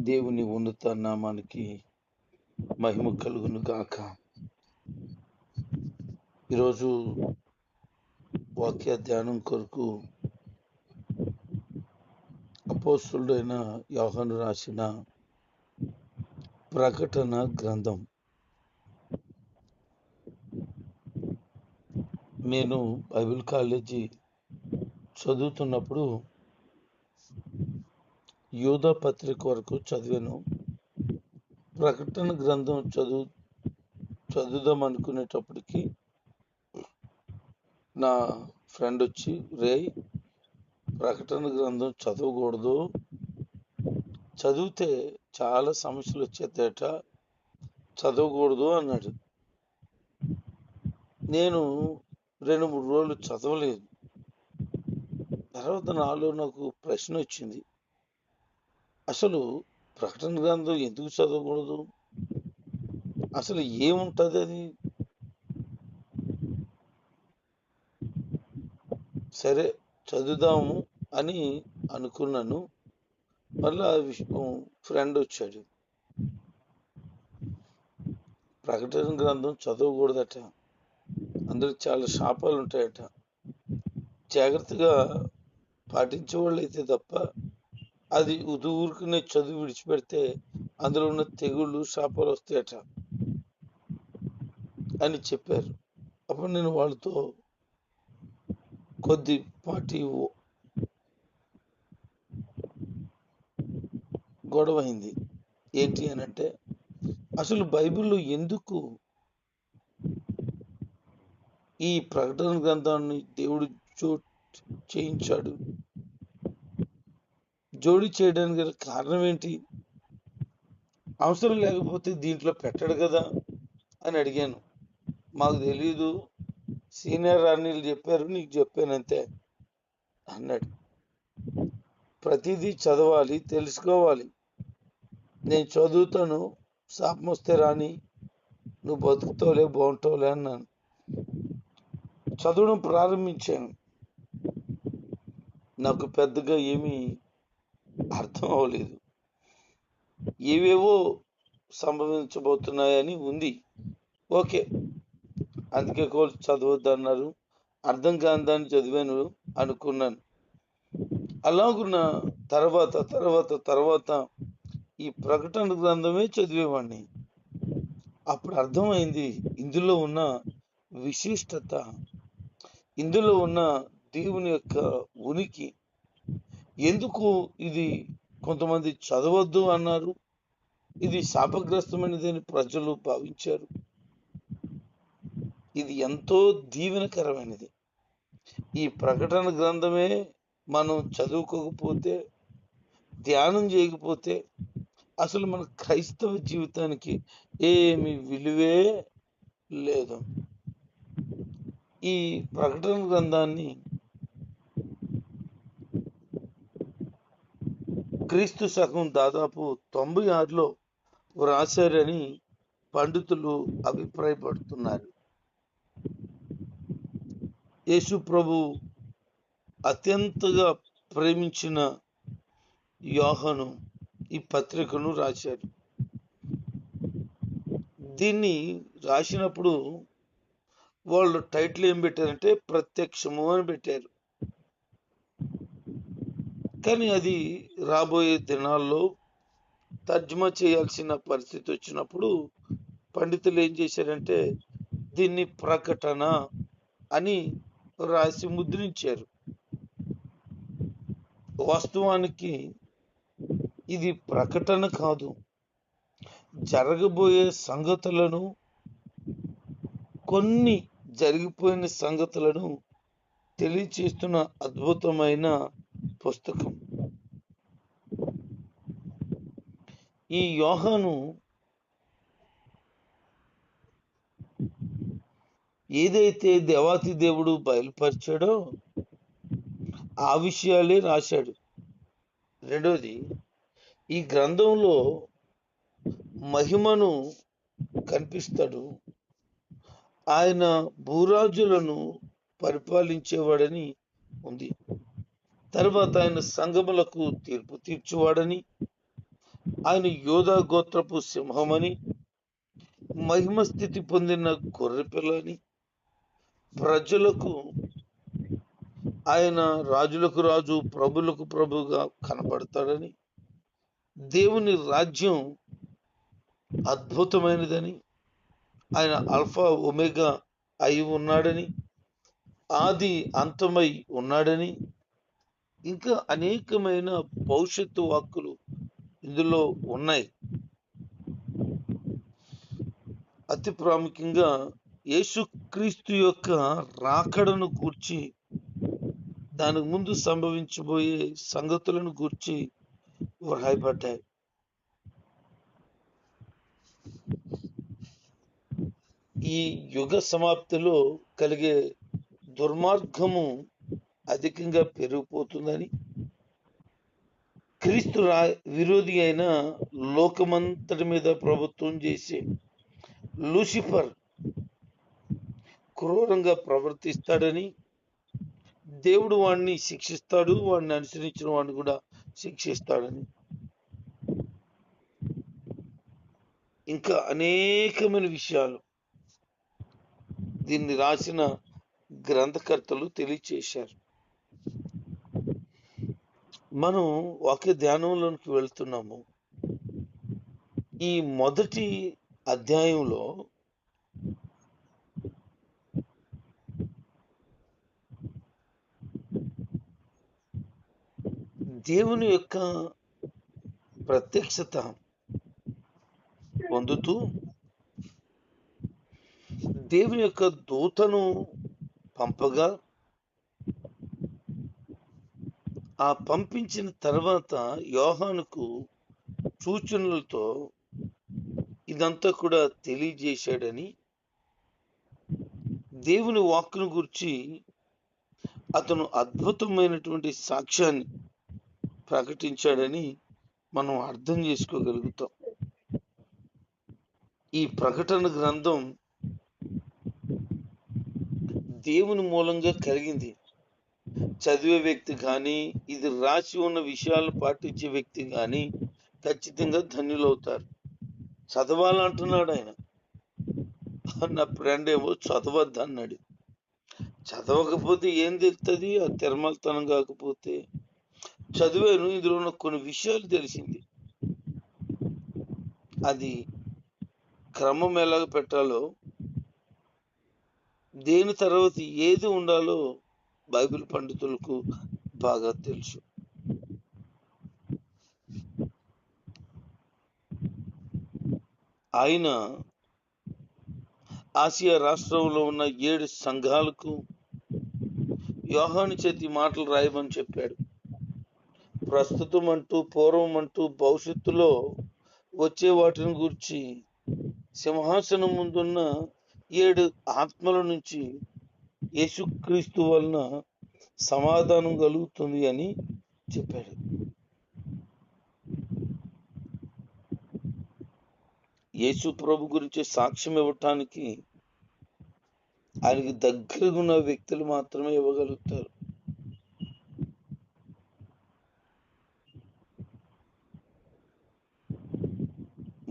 దేవుని ఉన్నత నామానికి మహిమ కలుగును గాక. ఈరోజు వాక్య ధ్యానం కొరకు అపోస్తలుడైన యోహాను రాసిన ప్రకటన గ్రంథం. నేను బైబిల్ కాలేజీ చదువుతున్నప్పుడు యూదా పత్రిక వరకు చదివాను. ప్రకటన గ్రంథం చదువుదాం అనుకునేటప్పటికి నా ఫ్రెండ్ వచ్చి, ప్రకటన గ్రంథం చదవకూడదు, చదివితే చాలా సమస్యలు వచ్చేదేట, చదవకూడదు అన్నాడు. నేను 2-3 రోజులు చదవలేదు. తర్వాత నాలో నాకు ప్రశ్న వచ్చింది, అసలు ప్రకటన గ్రంథం ఎందుకు చదవకూడదు? అసలు ఏముంటుంది అది? సరే చదువుదాము అని అనుకున్నాను. మళ్ళీ ఆ విషయం ఫ్రెండ్ వచ్చాడు, ప్రకటన గ్రంథం చదవకూడదట, అందులో చాలా శాపాలు ఉంటాయట, జాగ్రత్తగా పాటించేవాళ్ళు అయితే తప్ప అది ఊరుకునే చదువు విడిచిపెడితే అందులో ఉన్న తెగుళ్ళు శాపాలు వస్తాయట అని చెప్పారు. అప్పుడు నేను వాళ్ళతో కొద్దిపాటి గొడవ అయింది. ఏంటి అని అంటే, అసలు బైబిల్లో ఎందుకు ఈ ప్రకటన గ్రంథాన్ని దేవుడు చేయించాడు? జోడి చేయడానికి గల కారణం ఏంటి? అవసరం లేకపోతే దీంట్లో పెట్టడు కదా అని అడిగాను. మాకు తెలీదు, సీనియర్ రాణీలు చెప్పారు, నీకు చెప్పానంతే అన్నాడు. ప్రతిదీ చదవాలి, తెలుసుకోవాలి. నేను చదువుతాను, శాపం వస్తే రాని, నువ్వు బతుకుతావులే, బాగుంటావులే అన్నాను. చదవడం ప్రారంభించాను. నాకు పెద్దగా ఏమీ అర్థం అవ్వలేదు. ఏవేవో సంభవించబోతున్నాయని ఉంది. ఓకే, అందుకే చదవద్దు అన్నారు, అర్థం కాని దాన్ని చదివాను అనుకున్నాను. అలాగున్న తర్వాత ఈ ప్రకటన గ్రంథమే చదివేవాడిని. అప్పుడు అర్థమైంది ఇందులో ఉన్న విశిష్టత, ఇందులో ఉన్న దేవుని యొక్క ఉనికి. ఎందుకు ఇది కొంతమంది చదవద్దు అన్నారు? ఇది శాపగ్రస్తమైనదని ప్రజలు భావించారు. ఇది ఎంతో దీవెనకరమైనది. ఈ ప్రకటన గ్రంథమే మనం చదువుకోకపోతే, ధ్యానం చేయకపోతే అసలు మన క్రైస్తవ జీవితానికి ఏమి విలువే లేదు. ఈ ప్రకటన గ్రంథాన్ని క్రీస్తు శకం దాదాపు 96లో వ్రాసారని పండితులు అభిప్రాయపడుతున్నారు. యేసు ప్రభు అత్యంతగా ప్రేమించిన యోహాను ఈ పత్రికను రాశారు. దీన్ని రాసినప్పుడు వాళ్ళు టైటిల్ ఏం పెట్టారంటే ప్రత్యక్షము అని పెట్టారు. కానీ అది రాబోయే దినాల్లో తర్జుమా చేయాల్సిన పరిస్థితి వచ్చినప్పుడు పండితులు ఏం చేశారంటే దీన్ని ప్రకటన అని రాసి ముద్రించారు. వాస్తవానికి ఇది ప్రకటన కాదు, జరగబోయే సంగతులను, కొన్ని జరిగిపోయిన సంగతులను తెలియచేస్తున్న అద్భుతమైన పుస్తకం. ఈ యోహాను ఏదైతే దేవాతి దేవుడు బయలుపరిచాడో ఆ విషయాలే రాశాడు. రెండోది, ఈ గ్రంథంలో మహిమను కనిపిస్తాడు. ఆయన భూరాజులను పరిపాలించేవాడని ఉంది. తర్వాత ఆయన సంఘములకు తీర్పు తీర్చువాడని, ఆయన యోధా గోత్రపు సింహమని, మహిమ స్థితి పొందిన గొర్రెపిల్లని, ప్రజలకు ఆయన రాజులకు రాజు, ప్రభులకు ప్రభుగా కనబడతాడని, దేవుని రాజ్యం అద్భుతమైనదని, ఆయన ఆల్ఫా ఒమేగా అయి ఉన్నాడని, ఆది అంతమై ఉన్నాడని, ఇంకా అనేకమైన భవిష్యత్తు వాక్కులు ఇందులో ఉన్నాయి. అతి ప్రాముఖ్యంగా యేసుక్రీస్తు యొక్క రాకడను గూర్చి, దానికి ముందు సంభవించబోయే సంగతులను గూర్చి వ్రాయబడ్డాయి. ఈ యుగ సమాప్తిలో కలిగే దుర్మార్గము అధికంగా పెరిగిపోతుందని, క్రీస్తు విరోధి అయిన లోకమంతటి మీద ప్రభుత్వం చేసే లూసిఫర్ క్రూరంగా ప్రవర్తిస్తాడని, దేవుడు వాడిని శిక్షిస్తాడు, వాడిని అనుసరించిన వాడిని కూడా శిక్షిస్తాడని, ఇంకా అనేకమైన విషయాలు దీన్ని రాసిన గ్రంథకర్తలు తెలియచేశారు. మనం వాక్య ధ్యానంలోనికి వెళ్తున్నాము. ఈ మొదటి అధ్యాయంలో దేవుని యొక్క ప్రత్యక్షత పొందుతూ దేవుని యొక్క దూతను పంపగా, ఆ పంపించిన తర్వాత యోహానుకు సూచనలతో ఇదంతా కూడా తెలియజేశాడని, దేవుని వాక్కును గురించి అతను అద్భుతమైనటువంటి సాక్ష్యాన్ని ప్రకటించాడని మనం అర్థం చేసుకోగలుగుతాం. ఈ ప్రకటన గ్రంథం దేవుని మూలంగా కలిగింది. చదివే వ్యక్తి కానీ, ఇది రాసి ఉన్న విషయాలను పాటించే వ్యక్తి కానీ ఖచ్చితంగా ధన్యులవుతారు. చదవాలంటున్నాడు ఆయన. నా ఫ్రెండ్ ఏమో చదవద్దు అన్నాడు. చదవకపోతే ఏం తెలుస్తుంది? ఆ తిరమలతనం కాకపోతే. చదివాను, ఇందులో ఉన్న కొన్ని విషయాలు తెలిసింది. అది క్రమం ఎలాగ పెట్టాలో, దేని తర్వాత ఏది ఉండాలో బైబిల్ పండితులకు బాగా తెలుసు. ఆయన ఆసియా రాష్ట్రంలో ఉన్న 7 సంఘాలకు యోహాను చేతి మాటలు రాయమని చెప్పాడు. ప్రస్తుతం అంటూ, పూర్వం అంటూ, భవిష్యత్తులో వచ్చే వాటిని గురించి సింహాసనం ముందున్న 7 ఆత్మల నుంచి యేసుక్రీస్తు వలన సమాధానం కలుగుతుంది అని చెప్పాడు. యేసు ప్రభు గురించి సాక్ష్యం ఇవ్వటానికి ఆయనకి దగ్గరగా ఉన్న వ్యక్తులు మాత్రమే ఇవ్వగలుగుతారు.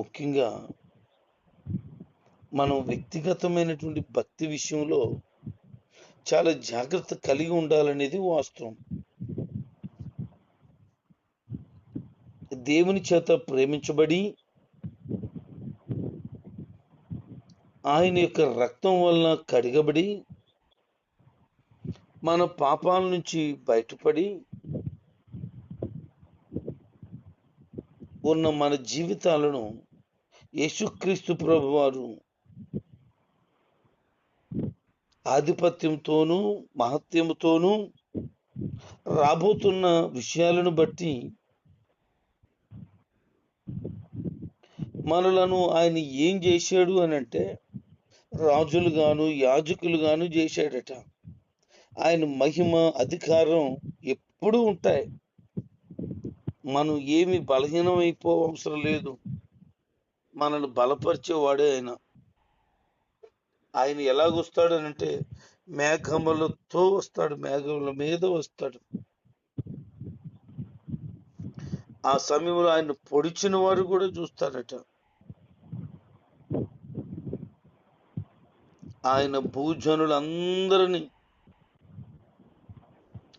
ముఖ్యంగా మనం వ్యక్తిగతమైనటువంటి భక్తి విషయంలో చాలా జాగ్రత్త కలిగి ఉండాలనేది వాస్తవం. దేవుని చేత ప్రేమించబడి, ఆయన యొక్క రక్తం వలన కడిగబడి, మన పాపాల నుంచి బయటపడి ఉన్న మన జీవితాలను యేసుక్రీస్తు ప్రభు వారు ఆధిపత్యంతోనూ మహత్యముతోనూ రాబోతున్న విషయాలను బట్టి మనలను ఆయన ఏం చేశాడు అని అంటే, రాజులు గాను యాజకులు గాను చేశాడట. ఆయన మహిమ అధికారం ఎప్పుడూ ఉంటాయి. మనం ఏమి బలహీనమైపో అవసరం లేదు. మనల్ని బలపరిచేవాడే ఆయన. ఆయన ఎలాగొస్తాడనంటే మేఘములతో వస్తాడు, మేఘముల మీద వస్తాడు. ఆ సమయంలో ఆయన పొడిచిన వారు కూడా చూస్తారట. ఆయన భూజనులందరినీ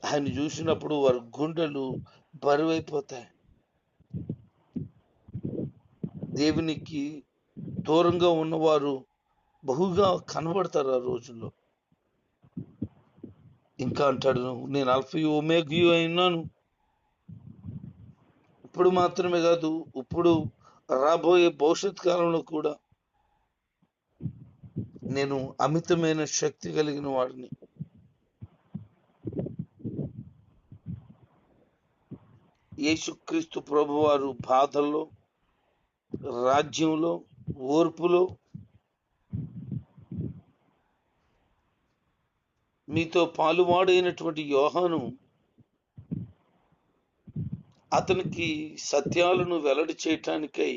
ఆయన చూసినప్పుడు వారి గుండెలు బరువైపోతాయి. దేవునికి దూరంగా ఉన్నవారు బహుగా కనబడతారు ఆ రోజుల్లో. ఇంకా అంటాడు, నేను ఆల్ఫా ఒమేగా అయినాను. ఇప్పుడు మాత్రమే కాదు, ఇప్పుడు రాబోయే భవిష్యత్ కాలంలో కూడా నేను అమితమైన శక్తి కలిగిన వాడిని. యేసుక్రీస్తు ప్రభువారు బాధల్లో, రాజ్యంలో, ఓర్పులో మీతో పాలువాడైనటువంటి యోహాను అతనికి సత్యాలను వెల్లడి చేయటానికై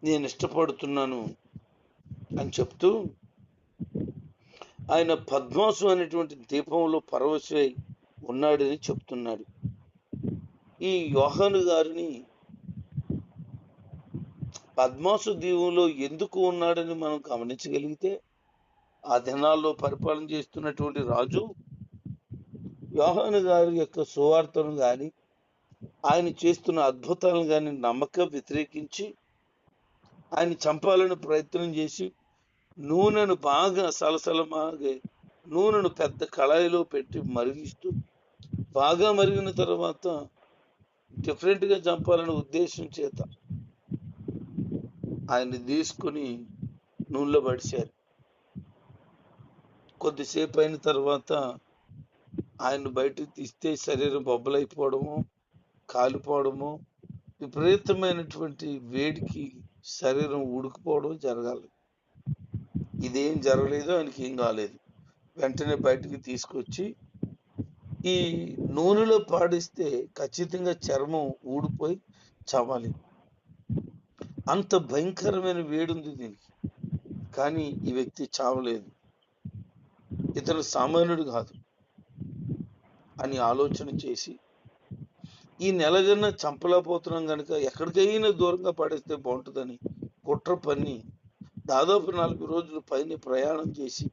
నేను ఇష్టపడుతున్నాను అని చెప్తూ ఆయన పద్మాసు అనేటువంటి దీపంలో పరవశై ఉన్నాడని చెప్తున్నాడు. ఈ యోహాను గారిని పద్మాసు దీవంలో ఎందుకు ఉన్నాడని మనం గమనించగలిగితే, ఆ దినాల్లో పరిపాలన చేస్తున్నటువంటి రాజు యోహాను గారి యొక్క సువార్తను గాని, ఆయన చేస్తున్న అద్భుతాలను గాని నమ్మక వ్యతిరేకించి ఆయన చంపాలని ప్రయత్నం చేసి నూనెను బాగా సలసలమాగే నూనెను పెద్ద కళాయిలో పెట్టి మరిగిస్తూ బాగా మరిగిన తర్వాత డిఫరెంట్గా చంపాలనే ఉద్దేశం చేత ఆయన్ని తీసుకుని నూనెలో పడిచారు. కొద్దిసేపు అయిన తర్వాత ఆయన బయటకు తీస్తే శరీరం బొబ్బలైపోవడము, కాలిపోవడము, విపరీతమైనటువంటి వేడికి శరీరం ఉడికిపోవడం జరగాలి. ఇదేం జరగలేదు, ఆయనకి ఏం కాలేదు. వెంటనే బయటికి తీసుకొచ్చి ఈ నూనెలో పాడిస్తే ఖచ్చితంగా చర్మం ఊడిపోయి చావాలి. అంత భయంకరమైన వేడి ఉంది దీనికి. కానీ ఈ వ్యక్తి చావలేదు, ఇతను సామాన్యుడు కాదు అని ఆలోచన చేసి, ఈ నెలగన్నా చంపలేకపోతున్నాం కనుక ఎక్కడికైనా దూరంగా పడేస్తే బాగుంటుందని కుట్ర పన్ని దాదాపు 4 రోజుల పైన ప్రయాణం చేసి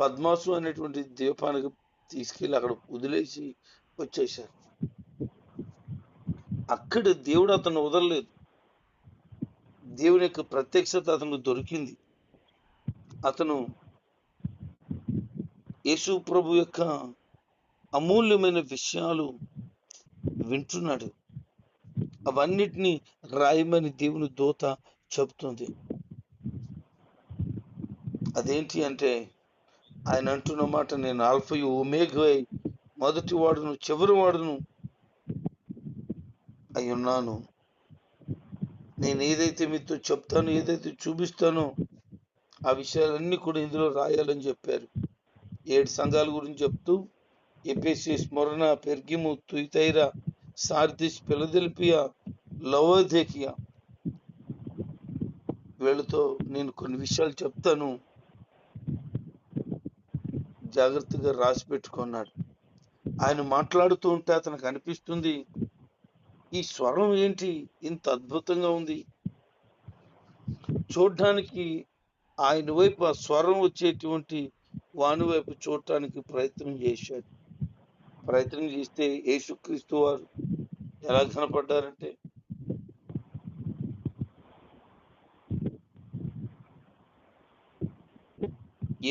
పద్మాసు అనేటువంటి ద్వీపానికి తీసుకెళ్ళి అక్కడ వదిలేసి వచ్చేశారు. అక్కడ దేవుడు అతను వదలలేదు. దేవుని యొక్క ప్రత్యక్షత అతనికి దొరికింది. అతను యేసు ప్రభు యొక్క అమూల్యమైన విషయాలు వింటున్నాడు. అవన్నిటినీ రాయమని దేవుని దూత చెబుతుంది. అదేంటి అంటే ఆయన అంటున్న మాట, నేను ఆల్ఫా ఒమేగా మొదటి వాడును చివరి వాడును అయి ఉన్నాను. నేను ఏదైతే మీతో చెప్తానో, ఏదైతే చూపిస్తానో ఆ విషయాలన్నీ కూడా ఇందులో రాయాలని చెప్పారు. 7 సంఘాల గురించి చెప్తూ ఎఫెసు, స్మరణ, పెర్గము, తుయతైర, సార్దిస్, ఫిలదెల్ఫియా, లవోదికియా వీళ్ళతో నేను కొన్ని విషయాలు చెప్తాను, జాగ్రత్తగా రాసి పెట్టుకున్నాడు. ఆయన మాట్లాడుతూ ఉంటే అతనికి అనిపిస్తుంది, ఈ స్వరం ఏంటి ఇంత అద్భుతంగా ఉంది. చూడ్డానికి ఆయన వైపు ఆ స్వరం వచ్చేటువంటి వాని వైపు చూడటానికి ప్రయత్నం చేశాడు. ప్రయత్నం చేస్తే యేసుక్రీస్తు వారు ఎలా కనపడ్డారంటే,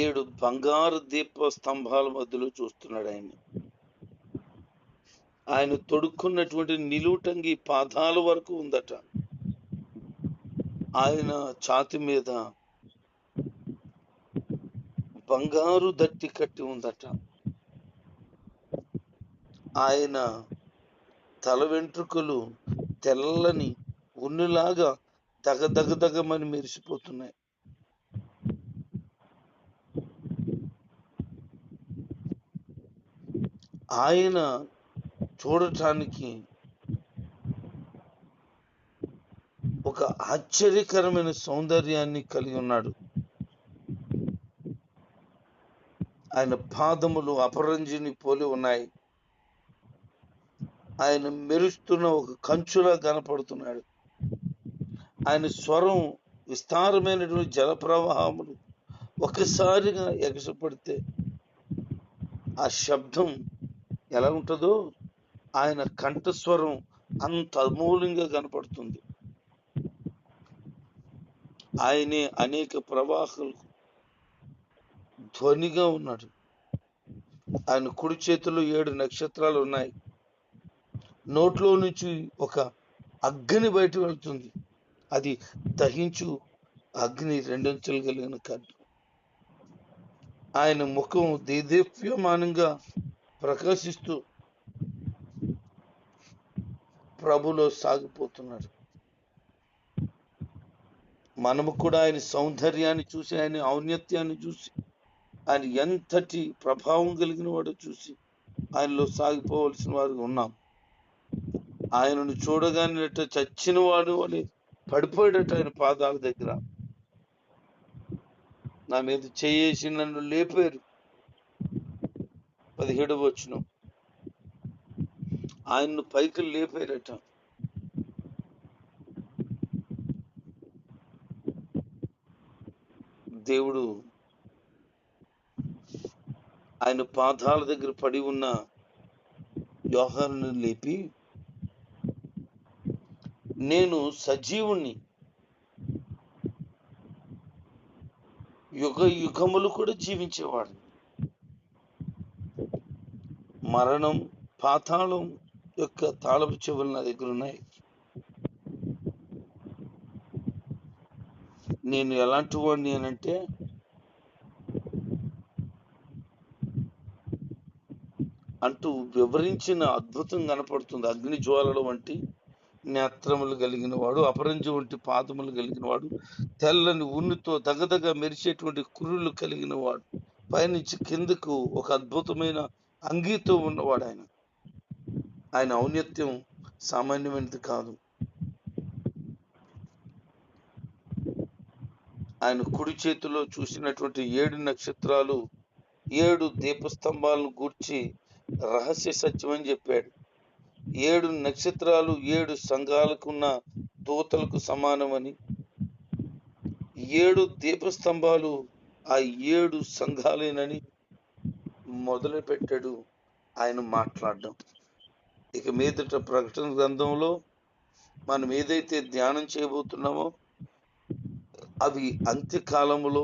ఏడు బంగారు దీప స్తంభాల మధ్యలో చూస్తున్నాడు ఆయన. ఆయన తొడుక్కున్నటువంటి నిలువుటంగి పాదాల వరకు ఉందట. ఆయన ఛాతి మీద బంగారు దట్టి కట్టి ఉందట. ఆయన తల వెంట్రుకలు తెల్లని ఉన్నిలాగా దగదగదగమని మెరిసిపోతున్నాయి. ఆయన చూడటానికి ఒక ఆశ్చర్యకరమైన సౌందర్యాన్ని కలిగి ఉన్నాడు. ఆయన పాదములు అపరంజిని పోలి ఉన్నాయి. ఆయన మెరుస్తున్న ఒక కంచులా కనపడుతున్నాడు. ఆయన స్వరం విస్తారమైనటువంటి జల ప్రవాహములు ఒకసారిగా ఎగసపడితే ఆ శబ్దం ఎలా ఉంటుందో ఆయన కంఠస్వరం అంత అమూల్యంగా కనపడుతుంది. ఆయనే అనేక ప్రవాహాలకు ధ్వనిగా ఉన్నాడు. ఆయన కుడి చేతిలో 7 నక్షత్రాలు ఉన్నాయి. నోట్లో నుంచి ఒక అగ్ని బయట వెళ్తుంది. అది దహించు అగ్ని, 2 అంచెలు కలిగిన ఖడ్గం. ఆయన ముఖం దేదీప్యమానంగా ప్రకాశిస్తూ ప్రభులో సాగిపోతున్నాడు. మనము కూడా ఆయన సౌందర్యాన్ని చూసి, ఆయన ఔన్నత్యాన్ని చూసి, ఆయన ఎంతటి ప్రభావం కలిగిన వాడు చూసి ఆయనలో సాగిపోవలసిన వారు ఉన్నాం. ఆయనను చూడగానే చచ్చిన వాడు అని పడిపోయాడట ఆయన పాదాల దగ్గర. నా మీద చేసి నన్ను లేపారు. 17వ వచనం. ఆయన్ను పైకి లేపారట. దేవుడు ఆయన పాదాల దగ్గర పడి ఉన్న యోహానును లేపి, నేను సజీవుణ్ణి, యుగ యుగములు కూడా జీవించేవాడు. మరణం, పాతాళం యొక్క తాళపు చెవులు నా దగ్గర ఉన్నాయి. నేను ఎలాంటి వాడిని అనంటే, అంటూ వివరించిన అద్భుతం కనపడుతుంది. అగ్ని జ్వాలల వంటి నేత్రములు కలిగిన వాడు, అపరంజి వంటి పాదములు కలిగిన వాడు, తెల్లని ఉన్నితో దగదగ మెరిసేటువంటి కురులు కలిగిన వాడు, పైనుంచి కిందకు ఒక అద్భుతమైన అంగీతో ఉన్నవాడు. ఆయన ఔన్నత్యం సామాన్యమైనది కాదు. ఆయన కుడి చేతిలో చూసినటువంటి 7 నక్షత్రాలు 7 దీపస్తంభాలను గూర్చి రహస్య సత్యం అని చెప్పాడు. 7 నక్షత్రాలు 7 సంఘాలకున్న దూతలకు సమానమని, 7 దీపస్తంభాలు ఆ 7 సంఘాలేనని మొదలు పెట్టాడు ఆయన మాట్లాడడం. ఇక మీదట ప్రకటన గ్రంథంలో మనం ఏదైతే ధ్యానం చేయబోతున్నామో అవి అంత్యకాలములో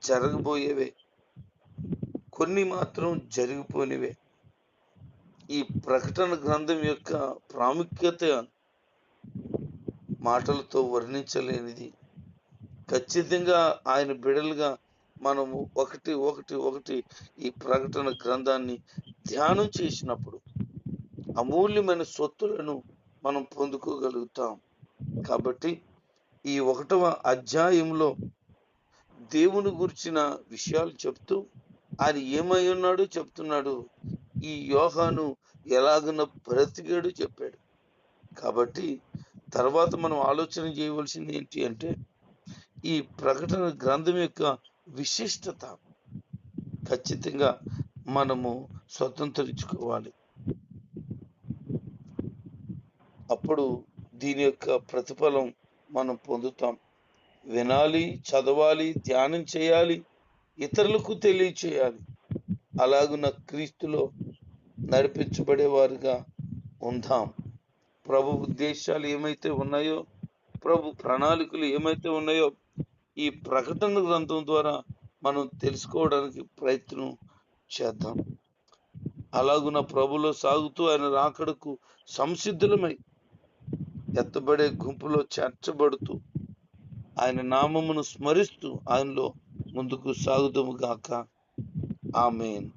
జరగబోయేవే, కొన్ని మాత్రం జరిగిపోయినవే. ఈ ప్రకటన గ్రంథం యొక్క ప్రాముఖ్యత మాటలతో వర్ణించలేనిది. ఖచ్చితంగా ఆయన బిడలుగా మనము ఒకటి ఈ ప్రకటన గ్రంథాన్ని ధ్యానం చేసినప్పుడు అమూల్యమైన సొత్తులను మనం పొందుకోగలుగుతాం. కాబట్టి ఈ 1వ అధ్యాయంలో దేవుని గురించిన విషయాలు చెప్తూ ఆయన ఏమై ఉన్నాడో చెప్తున్నాడు. ఈ యోహాను ఎలాగన బ్రతికాడు చెప్పాడు. కాబట్టి తర్వాత మనం ఆలోచన చేయవలసింది ఏంటి అంటే, ఈ ప్రకటన గ్రంథం యొక్క విశిష్టత ఖచ్చితంగా మనము స్వతంత్రించుకోవాలి. అప్పుడు దీని యొక్క ప్రతిఫలం మనం పొందుతాం. వినాలి, చదవాలి, ధ్యానం చేయాలి, ఇతరులకు తెలియచేయాలి. అలాగున్న క్రీస్తులో నడిపించబడేవారుగా ఉందాం. ప్రభు ఉద్దేశాలు ఏమైతే ఉన్నాయో, ప్రభు ప్రణాళికలు ఏమైతే ఉన్నాయో ఈ ప్రకటన గ్రంథం ద్వారా మనం తెలుసుకోవడానికి ప్రయత్నం చేద్దాం. అలాగున్న ప్రభులో సాగుతూ ఆయన రాకడకు సంసిద్ధులమై ఎత్తబడే గుంపులో చేర్చబడుతూ ఆయన నామమును స్మరిస్తూ ఆయనలో ముందుకు సాగుదుము గాక. ఆమేన్.